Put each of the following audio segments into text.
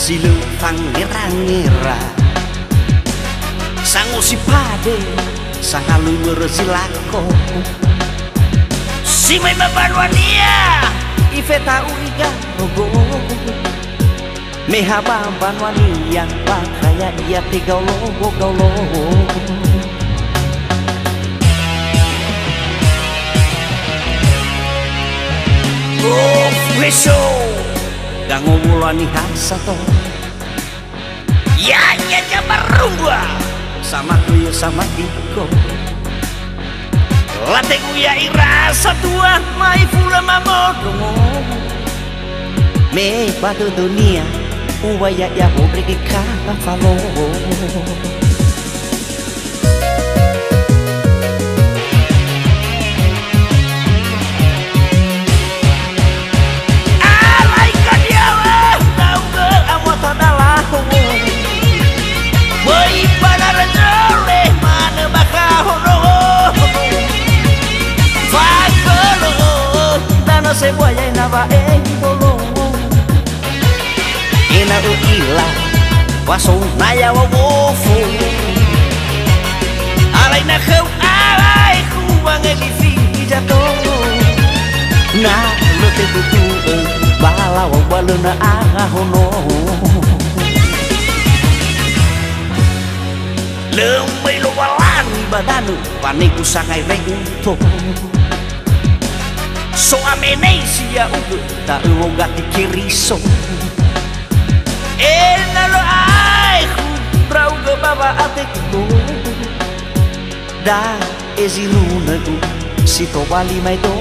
silu pangira-ngira sango si pade sangalu meresilako si may mabanwania ifeta uiga rogo mehaba banwania pakaya ia tigaulo gaulo oh freso gango mulani hasato ya nya barungwa sama kuya sama iko late kuya irasa tua mai fula mamodo me batu dunia uwaya ya obrige kala falo se voy a nava en dolor ina uila waso naya wofo alai na khau alai kuang elifija to na lo te tu bala wa baluna ahono lembei lo walan badanu paniku sangai rento so amenesia ugu ta uogati kiriso enalo ai brauga baba ateku da esiluna tu si to bali mai do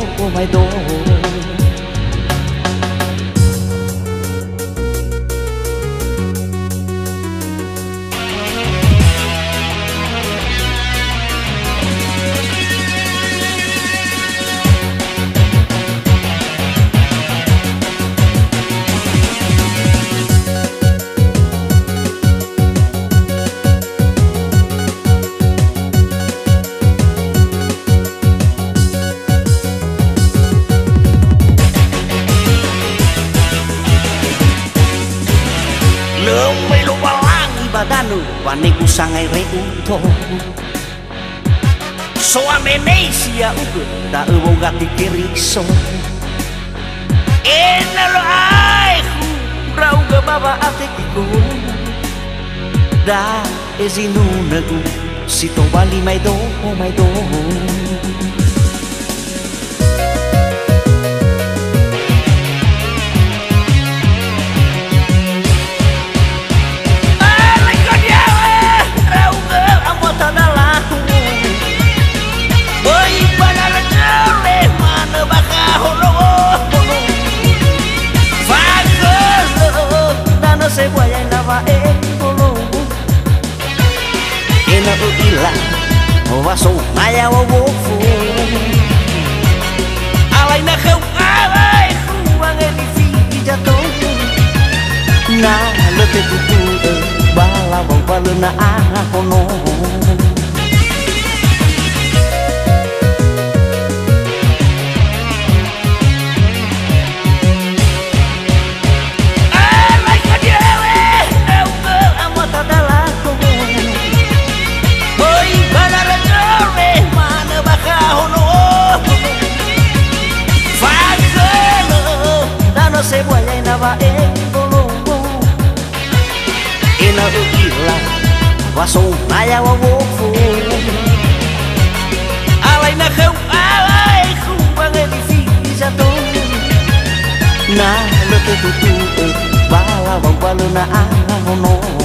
badanu paniku sangai reuto so amenesia ugu ta uogati kiriso enalo ai brauga baba ateku da esinunagu si to bali mai do se voy a nava en dolor ina uila waso naya wofo alai na khau alai kuang elifija to na lo te tu bala baluna ahono se voy a nava en dolor ina uila waso naya wofo alai na khau alai kuang elifija to na lo te tu bala baluna ahono